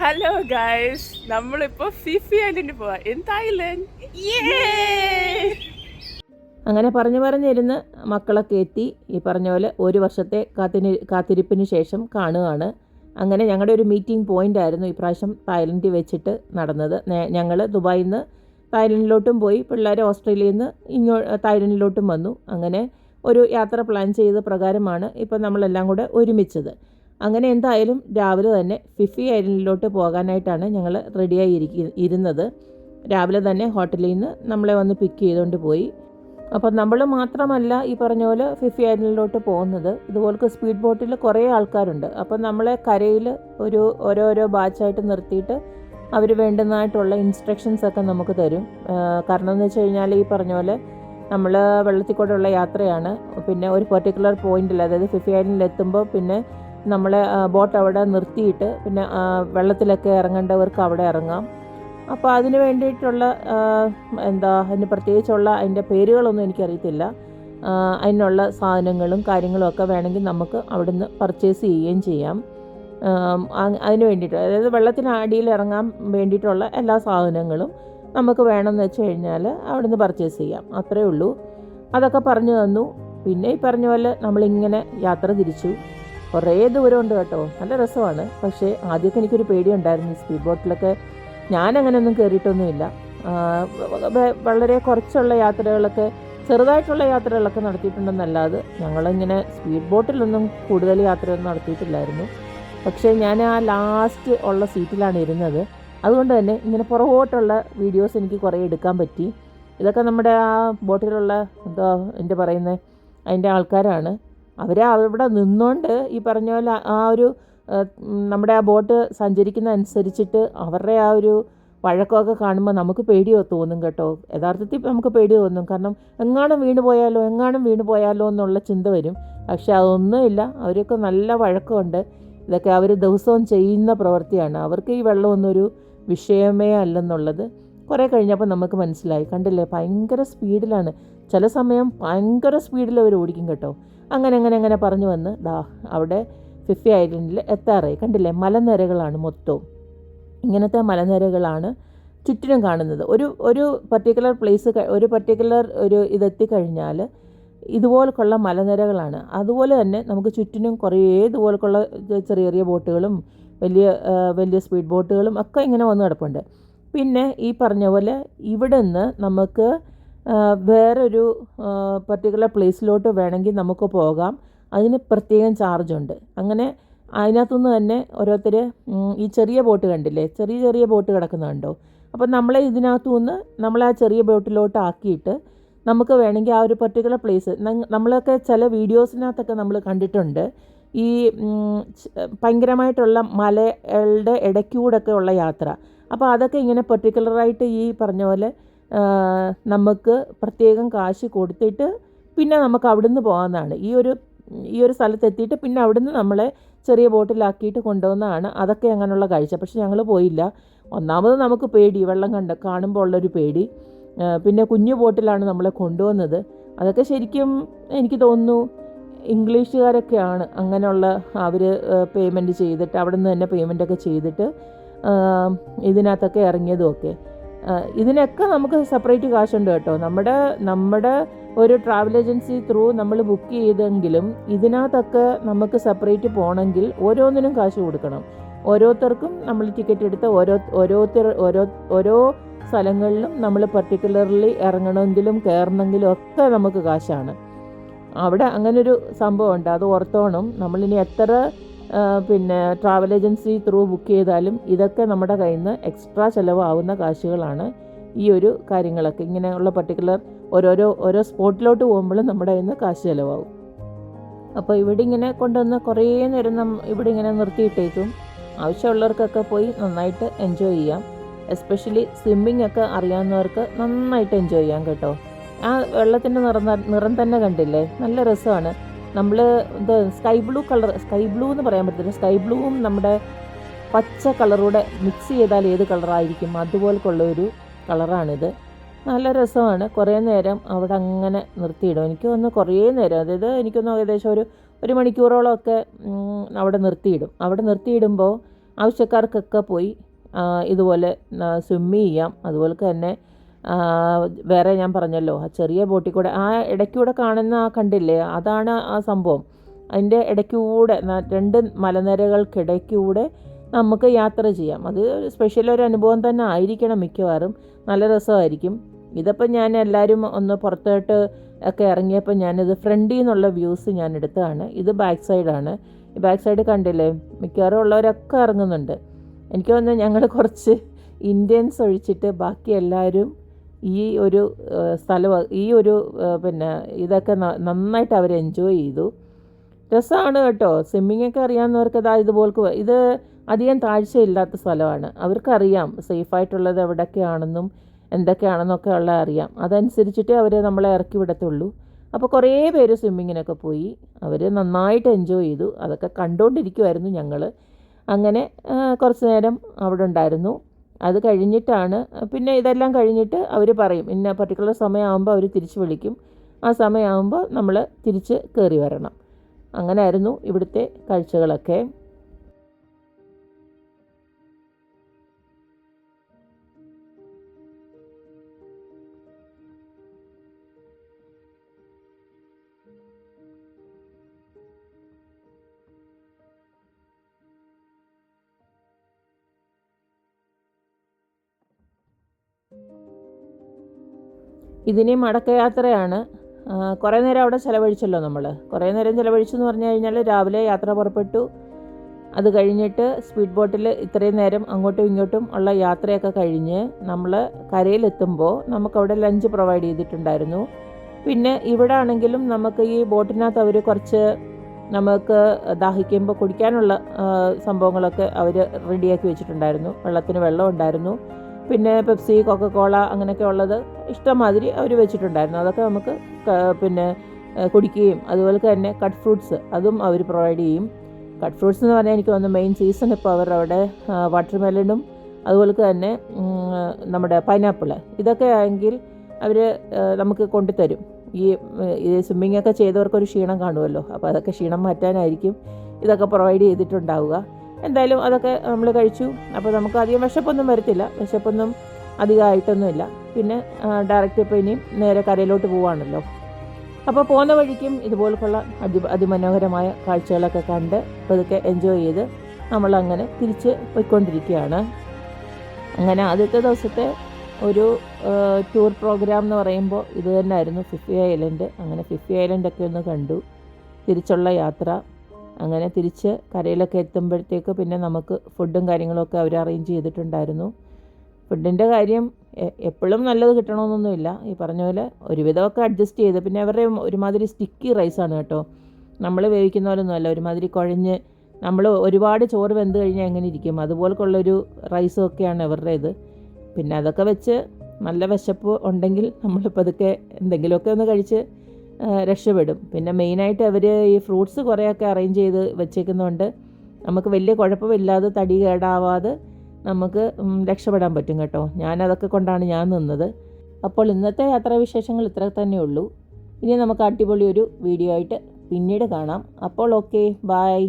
Hello guys, നമ്മളിപ്പോ Fifi ഐലൻഡിൽ പോവാ in Thailand. അങ്ങനെ പറഞ്ഞിരുന്ന് മക്കളൊക്കെ എത്തി. ഈ പറഞ്ഞ പോലെ ഒരു വർഷത്തെ കാത്തിരിപ്പിന് ശേഷം കാണുകയാണ്. അങ്ങനെ ഞങ്ങളുടെ ഒരു മീറ്റിംഗ് പോയിൻ്റ് ആയിരുന്നു ഇപ്രാവശ്യം തായ്ലൻഡിൽ വെച്ചിട്ട് നടന്നത്. ഞങ്ങൾ ദുബായിൽ നിന്ന് തായ്ലൻഡിലോട്ടും പോയി, പിള്ളേർ ഓസ്ട്രേലിയയിൽ നിന്ന് തായ്ലൻഡിലോട്ടും വന്നു. അങ്ങനെ ഒരു യാത്ര പ്ലാൻ ചെയ്ത പ്രകാരമാണ് ഇപ്പം നമ്മളെല്ലാം കൂടെ ഒരുമിച്ചത്. അങ്ങനെ എന്തായാലും രാവിലെ തന്നെ ഫിഫി ഐലൻഡിലോട്ട് പോകാനായിട്ടാണ് ഞങ്ങൾ റെഡിയായി ഇരുന്നത്. രാവിലെ തന്നെ ഹോട്ടലിൽ നിന്ന് നമ്മളെ വന്ന് പിക്ക് ചെയ്തുകൊണ്ട് പോയി. അപ്പോൾ നമ്മൾ മാത്രമല്ല ഈ പറഞ്ഞ പോലെ ഫിഫി ഐലൻഡിലോട്ട് പോകുന്നത്. ഇതുപോലത്തെ സ്പീഡ് ബോട്ടിൽ കുറേ ആൾക്കാരുണ്ട്. അപ്പോൾ നമ്മളെ കരയിൽ ഓരോരോ ബാച്ചായിട്ട് നിർത്തിയിട്ട് അവർ വേണ്ടുന്നതായിട്ടുള്ള ഇൻസ്ട്രക്ഷൻസ് ഒക്കെ നമുക്ക് തരും. കാരണം എന്ന് വെച്ച് കഴിഞ്ഞാൽ ഈ പറഞ്ഞ പോലെ നമ്മൾ വെള്ളത്തിൽ കൂടെയുള്ള യാത്രയാണ്. പിന്നെ ഒരു പെർട്ടിക്കുലർ പോയിന്റിൽ, അതായത് ഫിഫി ഐലൻഡിൽ എത്തുമ്പോൾ പിന്നെ നമ്മളെ ബോട്ട് അവിടെ നിർത്തിയിട്ട് പിന്നെ വെള്ളത്തിലൊക്കെ ഇറങ്ങേണ്ടവർക്ക് അവിടെ ഇറങ്ങാം. അപ്പോൾ അതിന് വേണ്ടിയിട്ടുള്ള അതിന് പ്രത്യേകിച്ചുള്ള അതിൻ്റെ പേരുകളൊന്നും എനിക്കറിയത്തില്ല. അതിനുള്ള സാധനങ്ങളും കാര്യങ്ങളും ഒക്കെ വേണമെങ്കിൽ നമുക്ക് അവിടുന്ന് പർച്ചേസ് ചെയ്യുകയും ചെയ്യാം. അതിന് വേണ്ടിയിട്ട്, അതായത് വെള്ളത്തിനടിയിൽ ഇറങ്ങാൻ വേണ്ടിയിട്ടുള്ള എല്ലാ സാധനങ്ങളും നമുക്ക് വേണമെന്ന് വെച്ച് കഴിഞ്ഞാൽ അവിടുന്ന് പർച്ചേസ് ചെയ്യാം. അത്രയേ ഉള്ളൂ. അതൊക്കെ പറഞ്ഞു തന്നു. പിന്നെ ഈ പറഞ്ഞ പോലെ നമ്മളിങ്ങനെ യാത്ര തിരിച്ചു. കുറേ ദൂരമുണ്ട് കേട്ടോ, നല്ല രസമാണ്. പക്ഷേ ആദ്യമൊക്കെ എനിക്കൊരു പേടിയുണ്ടായിരുന്നു. ഈ സ്പീഡ് ബോട്ടിലൊക്കെ ഞാനങ്ങനെയൊന്നും കയറിയിട്ടൊന്നുമില്ല. വളരെ കുറച്ചുള്ള യാത്രകളൊക്കെ, ചെറുതായിട്ടുള്ള യാത്രകളൊക്കെ നടത്തിയിട്ടുണ്ടെന്നല്ലാതെ ഞങ്ങളിങ്ങനെ സ്പീഡ് ബോട്ടിലൊന്നും കൂടുതൽ യാത്രയൊന്നും നടത്തിയിട്ടില്ലായിരുന്നു. പക്ഷേ ഞാൻ ആ ലാസ്റ്റ് ഉള്ള സീറ്റിലാണ് ഇരുന്നത്. അതുകൊണ്ട് തന്നെ ഇങ്ങനെ പുറകോട്ടുള്ള വീഡിയോസ് എനിക്ക് കുറേ എടുക്കാൻ പറ്റി. ഇതൊക്കെ നമ്മുടെ ആ ബോട്ടിലുള്ള എൻ്റെ പറയുന്നത് അതിൻ്റെ ആൾക്കാരാണ്. അവിടെ നിന്നുകൊണ്ട് ഈ പറഞ്ഞ പോലെ ആ ഒരു നമ്മുടെ ആ ബോട്ട് സഞ്ചരിക്കുന്ന അനുസരിച്ചിട്ട് അവരുടെ ആ ഒരു വഴക്കമൊക്കെ കാണുമ്പോൾ നമുക്ക് പേടി തോന്നും കേട്ടോ. യഥാർത്ഥത്തിൽ നമുക്ക് പേടി തോന്നും. കാരണം എങ്ങാനും വീണ് പോയാലോ എന്നുള്ള ചിന്ത വരും. പക്ഷെ അതൊന്നുമില്ല. അവരൊക്കെ നല്ല വഴക്കമുണ്ട്. ഇതൊക്കെ അവർ ദിവസവും ചെയ്യുന്ന പ്രവൃത്തിയാണ്. അവർക്ക് ഈ വെള്ളമൊന്നൊരു വിഷയമേ അല്ലെന്നുള്ളത് കുറേ കഴിഞ്ഞപ്പോൾ നമുക്ക് മനസ്സിലായി. കണ്ടില്ലേ, ഭയങ്കര സ്പീഡിലാണ്. ചില സമയം ഭയങ്കര സ്പീഡിൽ അവർ ഓടിക്കും കേട്ടോ. അങ്ങനെ പറഞ്ഞു വന്ന് അവിടെ ഫിഫി ഐലൻഡിൽ എത്താറായി. കണ്ടില്ലേ, മലനിരകളാണ് മൊത്തവും. ഇങ്ങനത്തെ മലനിരകളാണ് ചുറ്റിനും കാണുന്നത്. ഒരു പർട്ടിക്കുലർ പ്ലേസ്, ഒരു പർട്ടിക്കുലർ ഇതെത്തിക്കഴിഞ്ഞാൽ ഇതുപോലൊക്കെയുള്ള മലനിരകളാണ്. അതുപോലെ തന്നെ നമുക്ക് ചുറ്റിനും കുറേ ഇതുപോലൊക്കെയുള്ള ചെറിയ ചെറിയ ബോട്ടുകളും വലിയ സ്പീഡ് ബോട്ടുകളും ഒക്കെ ഇങ്ങനെ വന്ന് കിടപ്പുണ്ട്. പിന്നെ ഈ പറഞ്ഞ പോലെ ഇവിടെ നിന്ന് നമുക്ക് വേറൊരു പർട്ടിക്കുലർ പ്ലേസിലോട്ട് വേണമെങ്കിൽ നമുക്ക് പോകാം. അതിന് പ്രത്യേകം ചാർജുണ്ട്. അങ്ങനെ അതിനകത്തുനിന്ന് തന്നെ ഓരോരുത്തർ ഈ ചെറിയ ബോട്ട് കണ്ടില്ലേ, ചെറിയ ബോട്ട് കിടക്കുന്നുണ്ടോ. അപ്പോൾ നമ്മളെ ഇതിനകത്തുനിന്ന് നമ്മളെ ആ ചെറിയ ബോട്ടിലോട്ട് ആക്കിയിട്ട് നമുക്ക് വേണമെങ്കിൽ ആ ഒരു പർട്ടിക്കുലർ പ്ലേസ്, നമ്മളൊക്കെ ചില വീഡിയോസിനകത്തൊക്കെ നമ്മൾ കണ്ടിട്ടുണ്ട് ഈ ഭയങ്കരമായിട്ടുള്ള മലകളുടെ ഇടയ്ക്കൂടൊക്കെ ഉള്ള യാത്ര. അപ്പോൾ അതൊക്കെ ഇങ്ങനെ പെർട്ടിക്കുലറായിട്ട് ഈ പറഞ്ഞ പോലെ നമുക്ക് പ്രത്യേകം കാശ് കൊടുത്തിട്ട് പിന്നെ നമുക്ക് അവിടുന്ന് പോകാവുന്നതാണ്. ഈ ഒരു സ്ഥലത്തെത്തിയിട്ട് പിന്നെ അവിടുന്ന് നമ്മളെ ചെറിയ ബോട്ടിലാക്കിയിട്ട് കൊണ്ടുപോകുന്നതാണ്. അതൊക്കെ അങ്ങനെയുള്ള കാഴ്ച. പക്ഷെ ഞങ്ങൾ പോയില്ല. ഒന്നാമത് നമുക്ക് പേടി, വെള്ളം കാണുമ്പോൾ ഉള്ളൊരു പേടി. പിന്നെ കുഞ്ഞു ബോട്ടിലാണ് നമ്മളെ കൊണ്ടുവന്നത്. അതൊക്കെ ശരിക്കും എനിക്ക് തോന്നുന്നു ഇംഗ്ലീഷുകാരൊക്കെയാണ് അങ്ങനെയുള്ള, അവർ പേയ്മെൻറ്റ് ചെയ്തിട്ട് അവിടെ നിന്ന് തന്നെ പേയ്മെൻറ്റൊക്കെ ചെയ്തിട്ട് ഇതിനകത്തൊക്കെ ഇറങ്ങിയതുമൊക്കെ. ഇതിനൊക്കെ നമുക്ക് സെപ്പറേറ്റ് കാശുണ്ട് കേട്ടോ. നമ്മുടെ ഒരു ട്രാവൽ ഏജൻസി ത്രൂ നമ്മൾ ബുക്ക് ചെയ്തെങ്കിലും ഇതിനകത്തൊക്കെ നമുക്ക് സെപ്പറേറ്റ് പോകണമെങ്കിൽ ഓരോന്നിനും കാശ് കൊടുക്കണം. ഓരോരുത്തർക്കും നമ്മൾ ടിക്കറ്റ് എടുത്ത് ഓരോ സ്ഥലങ്ങളിലും നമ്മൾ പർട്ടിക്കുലർലി ഇറങ്ങണമെങ്കിലും കയറണമെങ്കിലും ഒക്കെ നമുക്ക് കാശാണ്. അവിടെ അങ്ങനൊരു സംഭവമുണ്ട്, അത് ഓർത്തോണം. നമ്മളിനി എത്ര ട്രാവൽ ഏജൻസി ത്രൂ ബുക്ക് ചെയ്താലും ഇതൊക്കെ നമ്മുടെ കയ്യിൽ നിന്ന് എക്സ്ട്രാ ചിലവാകുന്ന കാശുകളാണ്. ഈ ഒരു കാര്യങ്ങളൊക്കെ ഇങ്ങനെയുള്ള പർട്ടിക്കുലർ ഓരോ സ്പോട്ടിലോട്ട് പോകുമ്പോഴും നമ്മുടെ കയ്യിൽ നിന്ന് കാശ് ചിലവാകും. അപ്പോൾ ഇവിടെ ഇങ്ങനെ കൊണ്ടുവന്ന് കുറേ നേരം ഇവിടെ ഇങ്ങനെ നിർത്തിയിട്ടേക്കും. ആവശ്യമുള്ളവർക്കൊക്കെ പോയി നന്നായിട്ട് എൻജോയ് ചെയ്യാം. എസ്പെഷ്യലി സ്വിമ്മിങ് ഒക്കെ അറിയാവുന്നവർക്ക് നന്നായിട്ട് എൻജോയ് ചെയ്യാം കേട്ടോ. ആ വെള്ളത്തിൻ്റെ നിറം തന്നെ കണ്ടില്ലേ, നല്ല രസമാണ്. നമ്മൾ സ്കൈ ബ്ലൂ എന്ന് പറയാൻ പറ്റില്ല, സ്കൈ ബ്ലൂവും നമ്മുടെ പച്ച കളറൂടെ മിക്സ് ചെയ്താൽ ഏത് കളറായിരിക്കും അതുപോലൊരു കളറാണിത്. നല്ല രസമാണ്. കുറേ നേരം അവിടെ അങ്ങനെ നിർത്തിയിടും. എനിക്ക് തോന്നുന്നു കുറേ നേരം, അതായത് എനിക്കൊന്ന് ഏകദേശം ഒരു മണിക്കൂറോളമൊക്കെ അവിടെ നിർത്തിയിടും. അവിടെ നിർത്തിയിടുമ്പോൾ ആവശ്യക്കാർക്കൊക്കെ പോയി ഇതുപോലെ സ്വിമ്മ് ചെയ്യാം. അതുപോലെ തന്നെ വേറെ ഞാൻ പറഞ്ഞല്ലോ ആ ചെറിയ ബോട്ടിൽ കൂടെ ആ ഇടയ്ക്കൂടെ കാണുന്ന ആ കണ്ടില്ലേ, അതാണ് ആ സംഭവം. അതിൻ്റെ ഇടയ്ക്കൂടെ 2 മലനിരകൾക്കിടയ്ക്കൂടെ നമുക്ക് യാത്ര ചെയ്യാം. അത് സ്പെഷ്യൽ ഒരു അനുഭവം തന്നെ ആയിരിക്കണം മിക്കവാറും. നല്ല രസമായിരിക്കും. ഇതിപ്പോൾ ഞാൻ എല്ലാവരും ഒന്ന് പുറത്തോട്ട് ഒക്കെ ഇറങ്ങിയപ്പോൾ ഞാനിത് ഫ്രണ്ടിൽ നിന്നുള്ള വ്യൂസ് ഞാൻ എടുത്തതാണ്. ഇത് ബാക്ക് സൈഡാണ്. ഈ ബാക്ക് സൈഡ് കണ്ടില്ലേ, മിക്കവാറും ഉള്ളവരൊക്കെ ഇറങ്ങുന്നുണ്ട്. എനിക്ക് തോന്നുന്നു ഞങ്ങൾ കുറച്ച് ഇന്ത്യൻസ് ഒഴിച്ചിട്ട് ബാക്കി എല്ലാവരും ഈ ഒരു സ്ഥലം ഈ ഒരു പിന്നെ ഇതൊക്കെ നന്നായിട്ട് അവർ എൻജോയ് ചെയ്തു. രസമാണ് കേട്ടോ. സ്വിമ്മിങ്ങൊക്കെ അറിയാവുന്നവർക്ക് ഇതുപോലെ ഇത് അധികം താഴ്ചയില്ലാത്ത സ്ഥലമാണ്. അവർക്കറിയാം സേഫായിട്ടുള്ളത് എവിടെയൊക്കെയാണെന്നും എന്തൊക്കെയാണെന്നൊക്കെ ഉള്ള അറിയാം. അതനുസരിച്ചിട്ട് അവർ നമ്മളെ ഇറക്കി വിടത്തുള്ളൂ. അപ്പോൾ കുറേ പേര് സ്വിമ്മിങ്ങിനൊക്കെ പോയി. അവർ നന്നായിട്ട് എൻജോയ് ചെയ്തു. അതൊക്കെ കണ്ടുകൊണ്ടിരിക്കുമായിരുന്നു ഞങ്ങൾ. അങ്ങനെ കുറച്ച് നേരം അവിടെ ഉണ്ടായിരുന്നു. അത് കഴിഞ്ഞിട്ടാണ് പിന്നെ ഇതെല്ലാം കഴിഞ്ഞിട്ട് അവർ പറയും ഇന്ന പർട്ടിക്കുലർ സമയമാകുമ്പോൾ അവർ തിരിച്ച് വിളിക്കും. ആ സമയമാകുമ്പോൾ നമ്മൾ തിരിച്ച് കയറി വരണം. അങ്ങനെയായിരുന്നു ഇവിടുത്തെ കാഴ്ചകളൊക്കെ. ഇതിനി മടക്കയാത്രയാണ്. കുറേ നേരം അവിടെ ചിലവഴിച്ചല്ലോ നമ്മൾ. കുറേ നേരം ചിലവഴിച്ചെന്ന് പറഞ്ഞു കഴിഞ്ഞാൽ രാവിലെ യാത്ര പുറപ്പെട്ടു. അത് കഴിഞ്ഞിട്ട് സ്പീഡ് ബോട്ടിൽ ഇത്രയും നേരം അങ്ങോട്ടും ഇങ്ങോട്ടും ഉള്ള യാത്രയൊക്കെ കഴിഞ്ഞ് നമ്മൾ കരയിലെത്തുമ്പോൾ നമുക്കവിടെ ലഞ്ച് പ്രൊവൈഡ് ചെയ്തിട്ടുണ്ടായിരുന്നു. പിന്നെ ഇവിടെ ആണെങ്കിലും നമുക്ക് ഈ ബോട്ടിനകത്ത് അവർ കുറച്ച് നമുക്ക് ദാഹിക്കുമ്പോൾ കുടിക്കാനുള്ള സംഭവങ്ങളൊക്കെ അവർ റെഡിയാക്കി വെച്ചിട്ടുണ്ടായിരുന്നു. വെള്ളത്തിന് വെള്ളം ഉണ്ടായിരുന്നു. പിന്നെ പെപ്സി, കൊക്കക്കോള അങ്ങനെയൊക്കെ ഉള്ളത് ഇഷ്ടംമാതിരി അവർ വെച്ചിട്ടുണ്ടായിരുന്നു. അതൊക്കെ നമുക്ക് പിന്നെ കുടിക്കുകയും അതുപോലെ തന്നെ കട്ട് ഫ്രൂട്ട്സ് അതും അവർ പ്രൊവൈഡ് ചെയ്യും. കട്ട് ഫ്രൂട്ട്സ് എന്ന് പറഞ്ഞാൽ എനിക്ക് തോന്നുന്നു മെയിൻ സീസൺ ഇപ്പോൾ അവർ അവിടെ വാട്ടർ മെലണും അതുപോലെ തന്നെ നമ്മുടെ പൈനാപ്പിൾ ഇതൊക്കെ ആണെങ്കിൽ അവർ നമുക്ക് കൊണ്ടുതരും. ഈ സ്വിമ്മിങ്ങൊക്കെ ചെയ്തവർക്കൊരു ക്ഷീണം കാണുമല്ലോ, അപ്പോൾ അതൊക്കെ ക്ഷീണം മാറ്റാനായിരിക്കും ഇതൊക്കെ പ്രൊവൈഡ് ചെയ്തിട്ടുണ്ടാവുക. എന്തായാലും അതൊക്കെ നമ്മൾ കഴിച്ചു. അപ്പോൾ നമുക്ക് അധികം വിശപ്പൊന്നും വരത്തില്ല. വിശപ്പൊന്നും അധികമായിട്ടൊന്നുമില്ല. പിന്നെ ഡയറക്റ്റ് ഇപ്പോൾ ഇനിയും നേരെ കരയിലോട്ട് പോവുകയാണല്ലോ. അപ്പോൾ പോകുന്ന വഴിക്കും ഇതുപോലുള്ള അതിമനോഹരമായ കാഴ്ചകളൊക്കെ കണ്ട് പതുക്കെ എൻജോയ് ചെയ്ത് നമ്മളങ്ങനെ തിരിച്ച് പോയിക്കൊണ്ടിരിക്കുകയാണ്. അങ്ങനെ ആദ്യത്തെ ദിവസത്തെ ഒരു ടൂർ പ്രോഗ്രാം എന്ന് പറയുമ്പോൾ ഇത് തന്നെയായിരുന്നു, ഫിഫി ഐലൻഡ്. അങ്ങനെ ഫിഫി ഐലൻഡൊക്കെ ഒന്ന് കണ്ടു. തിരിച്ചുള്ള യാത്ര അങ്ങനെ തിരിച്ച് കരയിലൊക്കെ എത്തുമ്പോഴത്തേക്ക് പിന്നെ നമുക്ക് ഫുഡും കാര്യങ്ങളൊക്കെ അവർ അറേഞ്ച് ചെയ്തിട്ടുണ്ടായിരുന്നു. ഫുഡിൻ്റെ കാര്യം എപ്പോഴും നല്ലത് കിട്ടണമെന്നൊന്നുമില്ല. ഈ പറഞ്ഞ പോലെ ഒരുവിധമൊക്കെ അഡ്ജസ്റ്റ് ചെയ്ത്. പിന്നെ അവരുടെ ഒരുമാതിരി സ്റ്റിക്കി റൈസാണ് കേട്ടോ. നമ്മൾ വേവിക്കുന്ന പോലൊന്നുമല്ല, ഒരുമാതിരി കുഴഞ്ഞ് നമ്മൾ ഒരുപാട് ചോറ് വെന്ത് കഴിഞ്ഞാൽ എങ്ങനെ ഇരിക്കും അതുപോലൊക്കെയുള്ളൊരു റൈസും ഒക്കെയാണ് അവരുടെ ഇത്. പിന്നെ അതൊക്കെ വെച്ച് നല്ല വിശപ്പ് ഉണ്ടെങ്കിൽ നമ്മളിപ്പോൾ അതൊക്കെ എന്തെങ്കിലുമൊക്കെ ഒന്ന് കഴിച്ച് രക്ഷപ്പെടും. പിന്നെ മെയിനായിട്ട് അവർ ഈ ഫ്രൂട്ട്സ് കുറേയൊക്കെ അറേഞ്ച് ചെയ്ത് വെച്ചേക്കുന്നതുകൊണ്ട് നമുക്ക് വലിയ കുഴപ്പമില്ലാതെ തടി കേടാവാതെ നമുക്ക് രക്ഷപ്പെടാൻ പറ്റും കേട്ടോ. ഞാനതൊക്കെ കൊണ്ടാണ് ഞാൻ നിന്നത്. അപ്പോൾ ഇന്നത്തെ യാത്രാവിശേഷങ്ങൾ ഇത്ര തന്നെയുള്ളൂ. ഇനി നമുക്ക് അടിപൊളി ഒരു വീഡിയോ ആയിട്ട് പിന്നീട് കാണാം. അപ്പോൾ ഓക്കെ, ബായ്.